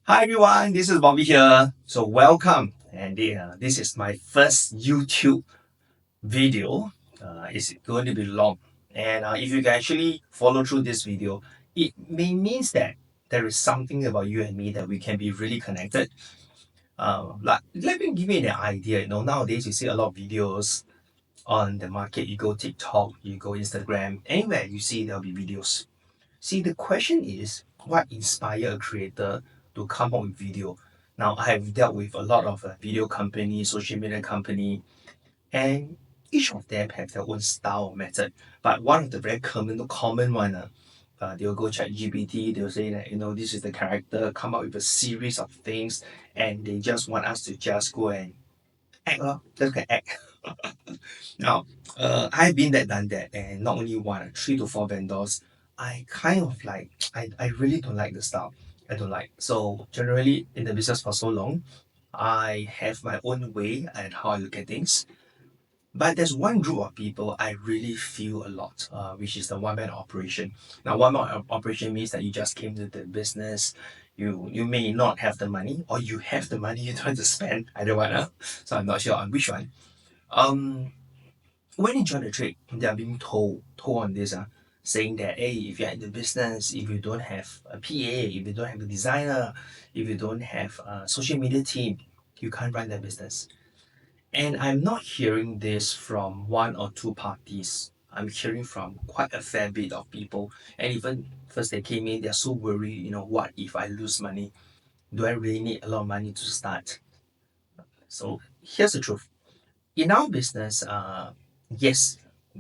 Hi everyone, this is Bobby here. So welcome, and this is my first YouTube video. It's going to be long, and if you can actually follow through this video, it may means that there is something about you and me that we can be really connected. Like let me give you an idea. Nowadays you see a lot of videos on the market. You go TikTok, you go Instagram, anywhere you see there'll be videos. See, the question is what inspire a creator to come up with video? Now, I have dealt with a lot of video companies, social media company, and each of them have their own style or method. But one of the very common one, they'll go chat GPT, they'll say that, this is the character, come up with a series of things, and they just want us to just go and act, just go and act. Now, I've been there, done that, and not only one, three to four vendors. I kind of like, I really don't like the style. I don't like. So generally in the business for so long, I have my own way and how I look at things. But there's one group of people I really feel a lot, which is the one man operation. Now, one man operation means that you just came to the business. You may not have the money, or you have the money you don't want to spend. Either one, so I'm not sure on which one. Um, when you join the trade, they are being told on this, saying that hey, if you're in the business, if you don't have a PA, if you don't have a designer, if you don't have a social media team, you can't run that business. And I'm not hearing this from one or two parties. I'm hearing from quite a fair bit of people. And even first they came in, they're so worried, what if I lose money? Do I really need a lot of money to start? So here's the truth. In our business, yes,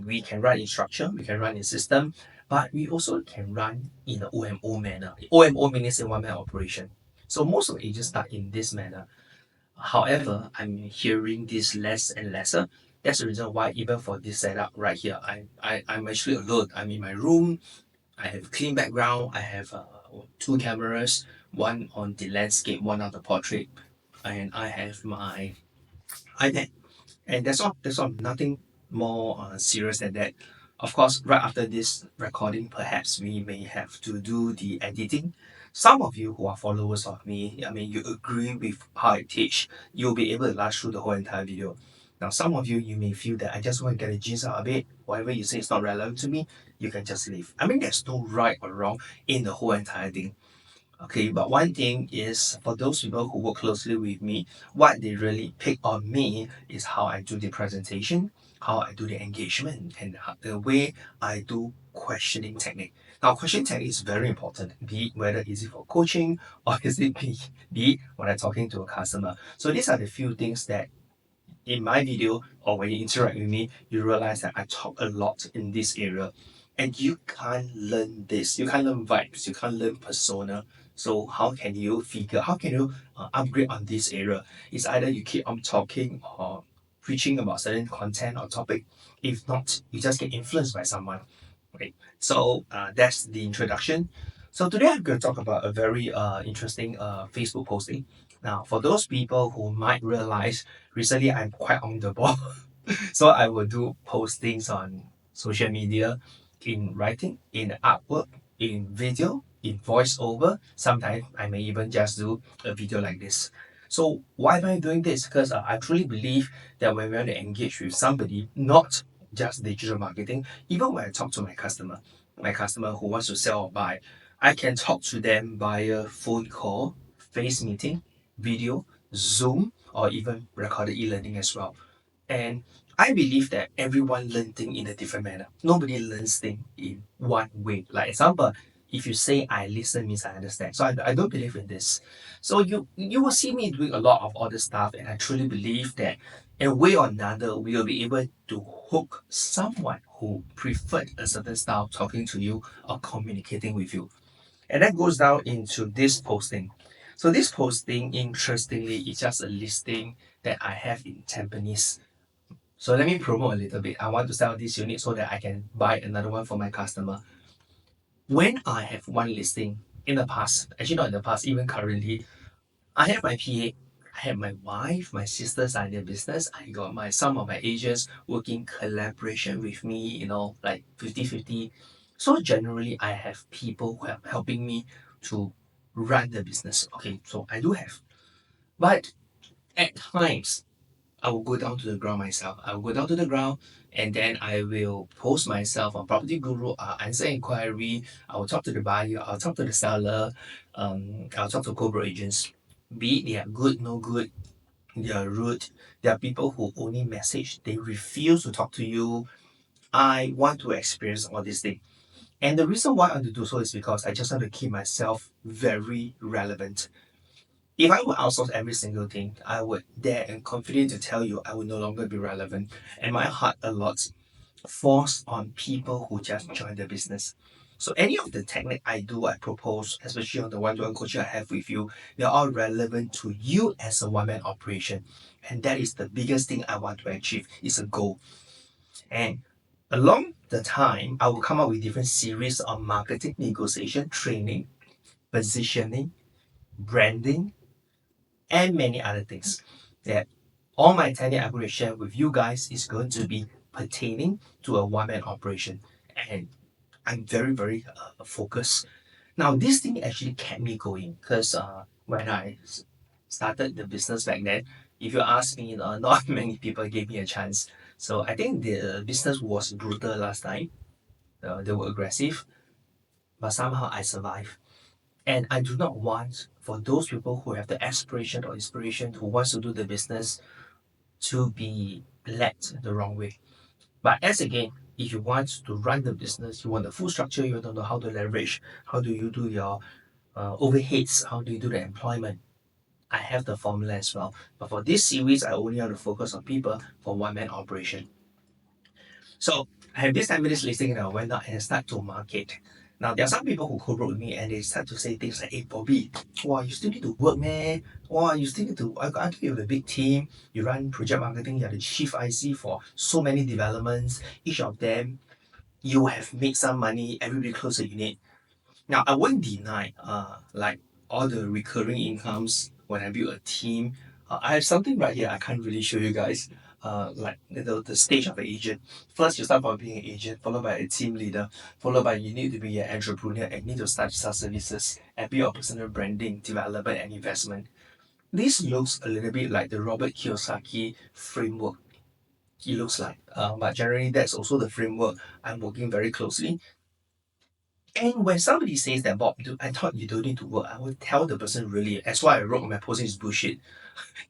we can run in structure, we can run in system, but we also can run in an OMO manner. OMO means in one man operation. So most of the agents start in this manner. However, I'm hearing this less and lesser. That's the reason why even for this setup right here, I'm actually alone. I'm in my room. I have clean background. I have two cameras, one on the landscape, one on the portrait, and I have my iPad, and that's all. That's all. Nothing more serious than that. Of course, right after this recording, perhaps we may have to do the editing. Some of you who are followers of me, I mean, you agree with how I teach, you'll be able to last through the whole entire video. Now, some of you, you may feel that I just want to get a gist out of it. Whatever you say is not relevant to me, you can just leave. I mean, there's no right or wrong in the whole entire thing. Okay, but one thing is for those people who work closely with me, what they really pick on me is how I do the presentation, how I do the engagement, and the way I do questioning technique. Now, questioning technique is very important, be it whether is it for coaching or is it be it when I'm talking to a customer. So these are the few things that in my video or when you interact with me, you realize that I talk a lot in this area. And you can't learn this. You can't learn vibes. You can't learn persona. So how can you upgrade on this area? It's either you keep on talking or preaching about certain content or topic. If not, you just get influenced by someone. Right. So that's the introduction. So today I'm going to talk about a very interesting Facebook posting. Now, for those people who might realize recently I'm quite on the ball, so I will do postings on social media, in writing, in artwork, in video, in voiceover. Sometimes I may even just do a video like this. So why am I doing this? Because I truly believe that when we want to engage with somebody, not just digital marketing, even when I talk to my customer who wants to sell or buy, I can talk to them via phone call, face meeting, video, Zoom, or even recorded e-learning as well. And I believe that everyone learns things in a different manner. Nobody learns things in one way. Like example, if you say I listen means I understand. So I don't believe in this. So you will see me doing a lot of other stuff, and I truly believe that in a way or another we will be able to hook someone who preferred a certain style of talking to you or communicating with you. And that goes down into this posting. So this posting, interestingly, is just a listing that I have in Tampines. So let me promote a little bit. I want to sell this unit so that I can buy another one for my customer. When I have one listing in the past, actually not in the past, even currently, I have my PA, I have my wife, my sisters are in the business. I got my some of my agents working collaboration with me, like 50-50. So generally I have people who are helping me to run the business. Okay, so I do have. But at times, I will go down to the ground myself. I will go down to the ground and then I will post myself on Property Guru, answer inquiry. I will talk to the buyer, I'll talk to the seller, I'll talk to corporate agents. Be it they are good, no good, they are rude. There are people who only message, they refuse to talk to you. I want to experience all these things. And the reason why I want to do so is because I just want to keep myself very relevant. If I would outsource every single thing, I would dare and confident to tell you I would no longer be relevant. And my heart a lot falls on people who just join the business. So any of the technique I do, I propose, especially on the one-to-one coaching I have with you, they're all relevant to you as a one-man operation. And that is the biggest thing I want to achieve. It's a goal. And along the time, I will come up with different series on marketing, negotiation, training, positioning, branding, and many other things that all my technique I'm going to share with you guys is going to be pertaining to a one-man operation. And I'm very, very focused. Now, this thing actually kept me going because when I started the business back then, if you ask me, not many people gave me a chance. So I think the business was brutal last time. They were aggressive, but somehow I survived. And I do not want for those people who have the aspiration or inspiration who wants to do the business to be led the wrong way. But as again, if you want to run the business, you want the full structure, you don't know how to leverage, how do you do your overheads, how do you do the employment. I have the formula as well. But for this series, I only want to focus on people for one man operation. So I have this 10 minutes listing and I went out and start to market. Now there are some people who co-wrote with me and they start to say things like, hey Bobby, wow, you still need to work, man. Wow, you still need to I thought you have a big team, you run project marketing, you're the chief IC for so many developments. Each of them you have made some money, everybody close a unit. Now, I won't deny, like all the recurring incomes when I build a team. I have something right here I can't really show you guys. Like the stage of an agent. First, you start by being an agent, followed by a team leader, followed by you need to be an entrepreneur and need to start to sell services and build your personal branding, development, and investment. This looks a little bit like the Robert Kiyosaki framework. It looks like, but generally that's also the framework I'm working very closely. And when somebody says that, Bob, dude, I thought you don't need to work, I will tell the person really, that's why I wrote on my posting is bullshit.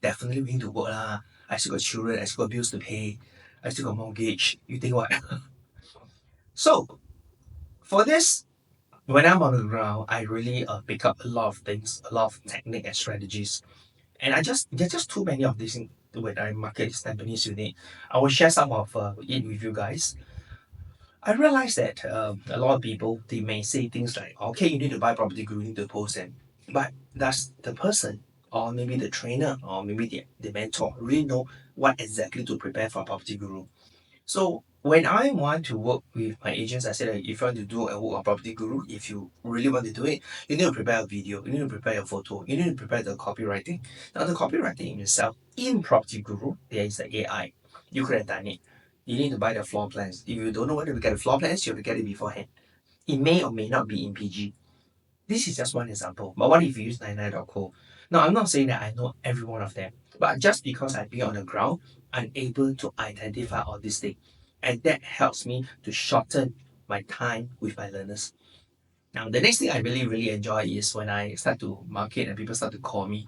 Definitely we need to work lah. I still got children, I still got bills to pay, I still got mortgage. You think what? So for this, when I'm on the ground, I really pick up a lot of things, a lot of technique and strategies. And there's just too many of these when I market Tampines unit. I will share some of it with you guys. I realize that a lot of people they may say things like, "Okay, you need to buy property guru, you need to post them," but does the person or maybe the trainer or maybe the mentor really know what exactly to prepare for a property guru? So when I want to work with my agents, I said that if you want to do a work on property guru, if you really want to do it, you need to prepare a video, you need to prepare a photo, you need to prepare the copywriting. Now the copywriting itself in property guru, there is the AI. You could have done it. You need to buy the floor plans. If you don't know where to get the floor plans, you have to get it beforehand. It may or may not be in PG. This is just one example. But what if you use 99.co? Now, I'm not saying that I know every one of them, but just because I've been on the ground, I'm able to identify all these things. And that helps me to shorten my time with my learners. Now, the next thing I really, really enjoy is when I start to market and people start to call me.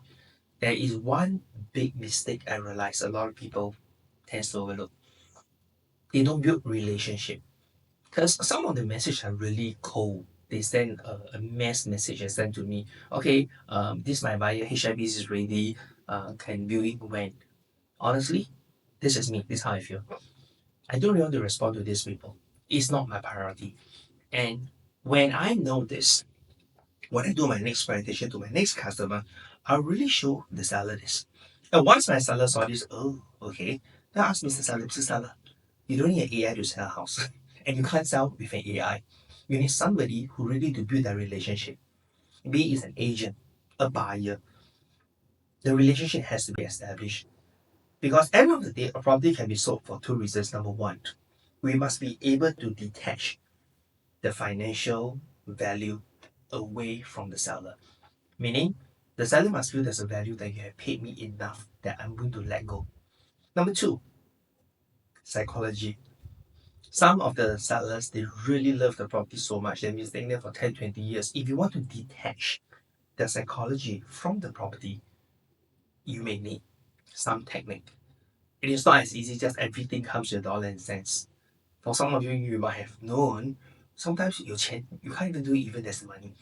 There is one big mistake I realize a lot of people tends to overlook. They don't build relationship. Because some of the messages are really cold. They send a mass message and send to me. Okay, this my buyer HIBs is ready. Can viewing when? Honestly, this is me. This is how I feel. I don't really want to respond to these people. It's not my priority. And when I know this, when I do my next presentation to my next customer, I'll really show the seller this. And once my seller saw this, oh, okay. Then I ask Mr. Seller, you don't need an AI to sell a house. And you can't sell with an AI. You need somebody who really to build that relationship. Be it an agent, a buyer. The relationship has to be established. Because at the end of the day, a property can be sold for two reasons. Number one, we must be able to detach the financial value away from the seller. Meaning, the seller must feel there's a value that you have paid me enough that I'm going to let go. Number two, psychology. Some of the sellers, they really love the property so much, they've been staying there for 10, 20 years. If you want to detach the psychology from the property, you may need some technique. It is not as easy, just everything comes with dollar and cents. For some of you, you might have known, sometimes you can't even do it even there's money.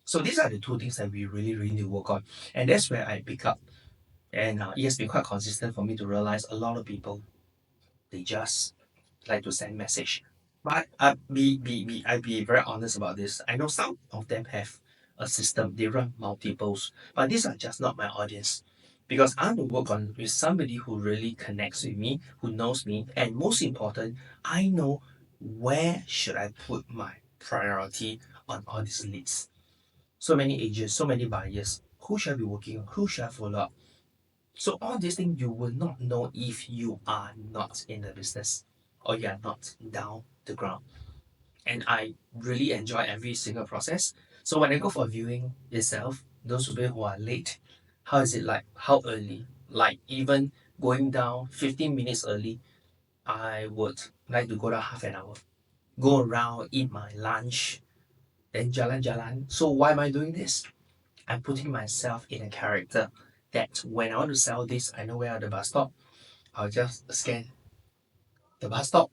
So these are the two things that we really, really need to work on. And that's where I pick up. And it has been quite consistent for me to realize a lot of people, they just like to send message. But I be very honest about this. I know some of them have a system, they run multiples, but these are just not my audience. Because I want to work on with somebody who really connects with me, who knows me, and most important, I know where should I put my priority on all these leads. So many agents, so many buyers. Who should I be working on? Who should I follow up? So all these things you will not know if you are not in the business or you are not down the ground. And I really enjoy every single process. So when I go for viewing itself, those people who are late, how is it like? How early? Like even going down 15 minutes early, I would like to go down half an hour. Go around, eat my lunch, then jalan jalan. So why am I doing this? I'm putting myself in a character that when I want to sell this, I know where are the bus stop. I'll just scan the bus stop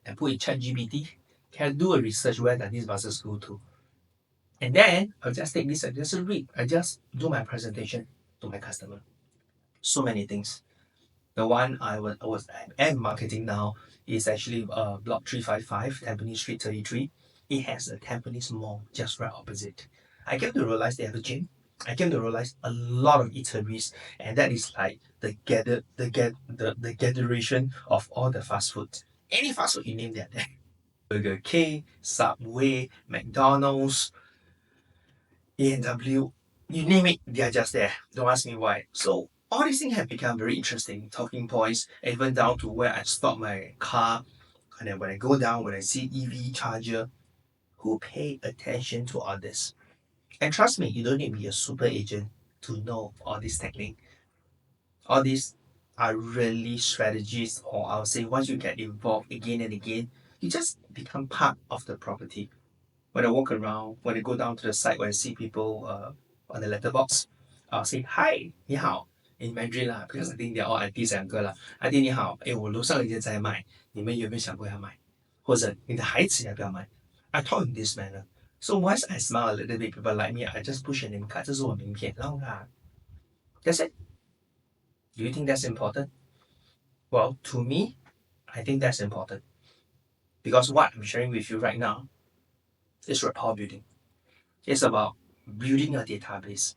and put in ChatGPT. Can do a research where that these buses go to. And then I'll just take this and just read. I just do my presentation to my customer. So many things. The one I am marketing now is actually block 355, Tampines Street 33. It has a Tampines Mall just right opposite. I came to realize they have a gym. I came to realize a lot of eateries, and that is like the gatheration of all the fast food. Any fast food you name, they're there. Burger King, Subway, McDonald's, A&W, you name it, they are just there. Don't ask me why. So all these things have become very interesting talking points, even down to where I stop my car. And then when I go down, when I see EV charger, who pay attention to all this. And trust me, you don't need to be a super agent to know all this technique. All these are really strategies, or I'll say once you get involved again and again, you just become part of the property. When I walk around, when I go down to the site, when I see people on the letterbox, I'll say hi, 你好 in Mandarin lah, because I think they're all aunties and uncle 啦。auntie 你好，诶，我楼上有一间在卖，你们有没有想过要买？或者你的孩子要不要买？ I talk in this manner. So once I smile a little bit, people like me, I just push a name card. 这是我名片，然后啦，that's it. Do you think that's important? Well, to me, I think that's important because what I'm sharing with you right now is rapport building. It's about building a database.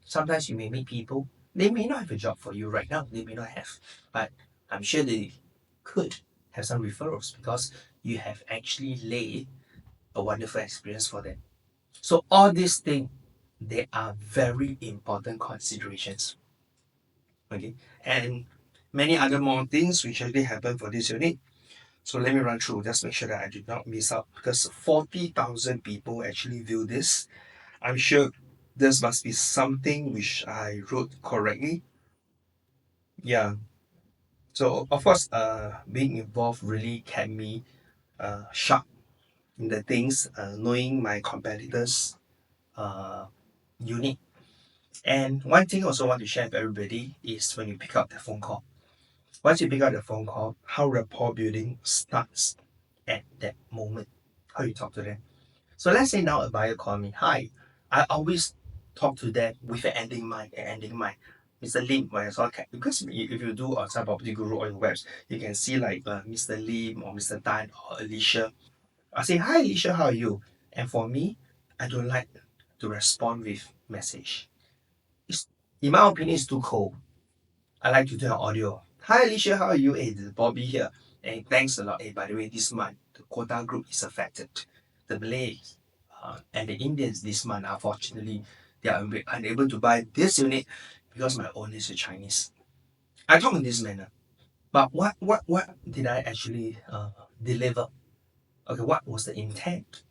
Sometimes you may meet people, they may not have a job for you right now, they may not have, but I'm sure they could have some referrals because you have actually laid a wonderful experience for them. So all these things, they are very important considerations. Okay, and many other more things which actually happen for this unit. So let me run through, just make sure that I do not miss out because 40,000 people actually view this. I'm sure this must be something which I wrote correctly. Yeah. So of course, being involved really kept me sharp in the things, knowing my competitors' uh, unit. And one thing also I want to share with everybody is when you pick up the phone call. Once you pick up the phone call, how rapport building starts at that moment. How you talk to them. So let's say now a buyer call me. Hi, I always talk to them with an ending mind, an ending mind. Mr. Lim, when I saw because if you do on some property guru on webs, you can see like Mr. Lim or Mr. Tan or Alicia. I say, hi Alicia, how are you? And for me, I don't like to respond with message. It's, in my opinion, it's too cold. I like to do an audio. Hi Alicia, how are you? Hey, this is Bobby here. Hey, thanks a lot. Hey, by the way, this month the quota group is affected. The Malays and the Indians this month, unfortunately, they are unable to buy this unit because my owner is a Chinese. I talk in this manner. But what did I actually deliver? Okay, what was the intent?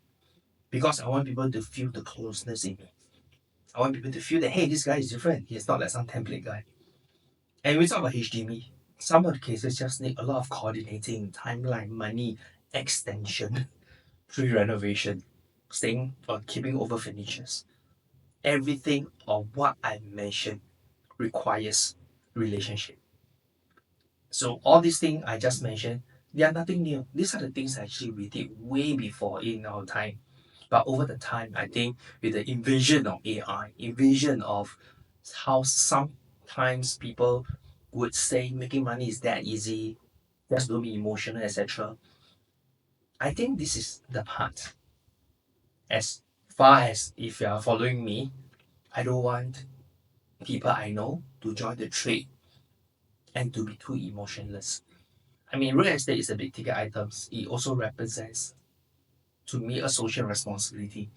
Because I want people to feel the closeness in me. I want people to feel that, hey, this guy is different. He's not like some template guy. And we talk about HDB. Some of the cases just need a lot of coordinating, timeline, money, extension, free renovation, staying or keeping over furnitures. Everything of what I mentioned requires relationship. So all these things I just mentioned, they are nothing new. These are the things actually we did way before in our time. But over the time, I think with the invasion of AI, invasion of how sometimes people would say making money is that easy, just don't be emotional, etc. I think this is the part. As far as if you are following me, I don't want people I know to join the trade and to be too emotionless. I mean, real estate is a big ticket items. It also represents, to me, a social responsibility.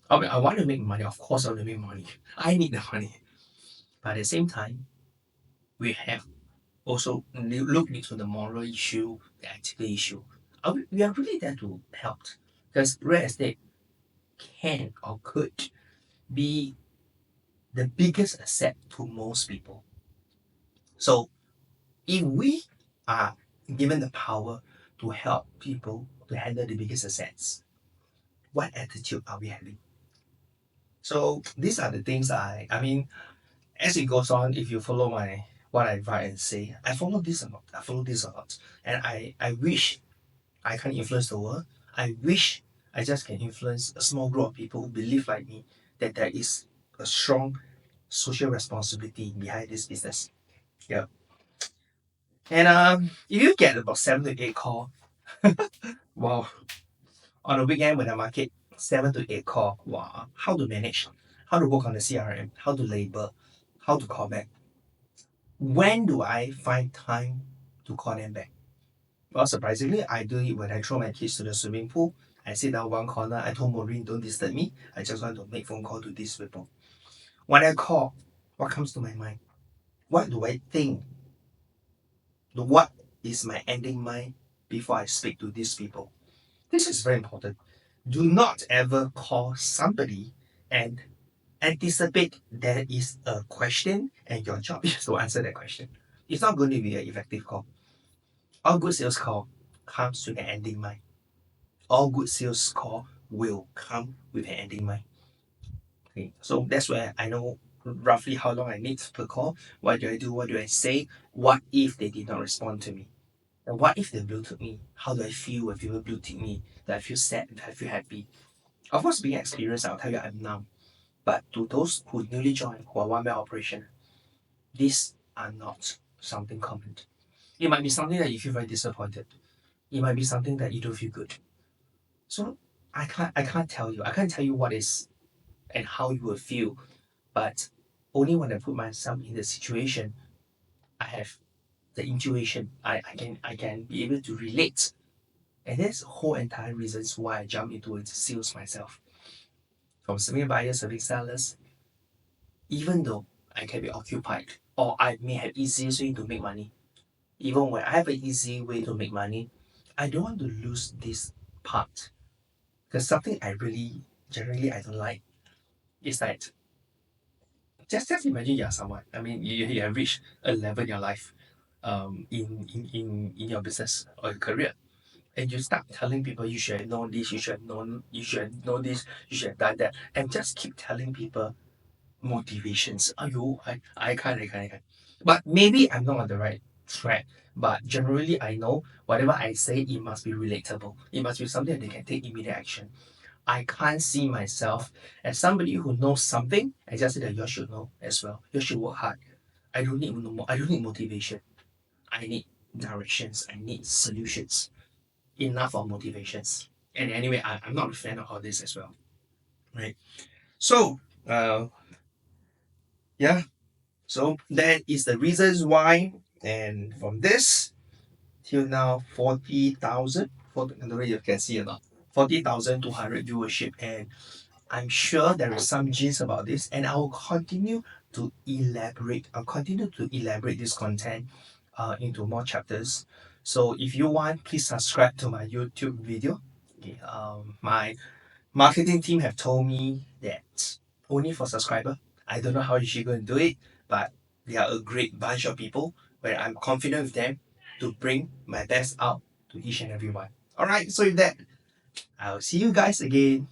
I mean, I want to make money. Of course, I want to make money. I need the money. But at the same time, we have also looked into the moral issue, the ethical issue. We are really there to help because real estate can or could be the biggest asset to most people. So if we are given the power to help people to handle the biggest assets, what attitude are we having? So these are the things I mean, as it goes on, if you follow my what I write and say, I follow this a lot. I follow this a lot. And I wish I can influence the world. I wish I just can influence a small group of people who believe like me that there is a strong social responsibility behind this business. Yeah. And if you get about 7 to 8 call, wow, on a weekend when the market 7 to 8 call, wow, how to manage, how to work on the CRM, how to label, how to call back. When do I find time to call them back? Well, surprisingly, I do it when I throw my kids to the swimming pool. I sit down one corner. I told Maureen, don't disturb me. I just want to make phone call to these people. When I call, what comes to my mind? What do I think? What is my ending mind before I speak to these people? This is very important. Do not ever call somebody and anticipate there is a question and your job is to answer that question. It's not going to be an effective call. All good sales call comes with an ending mind. All good sales call will come with an ending mind. Okay, so that's where I know roughly how long I need per call. What do I do? What do I say? What if they did not respond to me? And what if they blue tick me? How do I feel when people blue tick me? Do I feel sad? Do I feel happy? Of course, being experienced, I'll tell you I'm numb. But to those who newly joined, who are one man operation, these are not something common. It might be something that you feel very disappointed. It might be something that you don't feel good. So I can't tell you. I can't tell you what is and how you will feel. But only when I put myself in the situation, I have the intuition. I can be able to relate. And that's the whole entire reasons why I jump into sales myself. From serving buyers, serving sellers, even though I can be occupied or I may have easiest way to make money. Even when I have an easy way to make money, I don't want to lose this part. Because something I really generally I don't like is that just imagine you're someone. I mean you have reached a level in your life, in your business or your career. And you start telling people you should have known this, you should have known this, you should have done that, and just keep telling people motivations. I can't. But maybe I'm not on the right track. But generally, I know whatever I say, it must be relatable. It must be something that they can take immediate action. I can't see myself as somebody who knows something and just say that you should know as well. You should work hard. I don't need no more. I don't need motivation. I need directions. I need solutions. Enough of motivations. And anyway, I'm not a fan of all this as well. Right. So, yeah. So that is the reasons why. And from this till now, 40,000. I don't know if you can see or not. 40,200 viewership. And I'm sure there is some gist about this. And I will continue to elaborate. I'll continue to elaborate this content into more chapters. So if you want, please subscribe to my YouTube video. Okay, my marketing team have told me that only for subscriber. I don't know how she going to do it, but they are a great bunch of people where I'm confident with them to bring my best out to each and everyone. Alright, so with that, I'll see you guys again.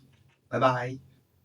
Bye bye.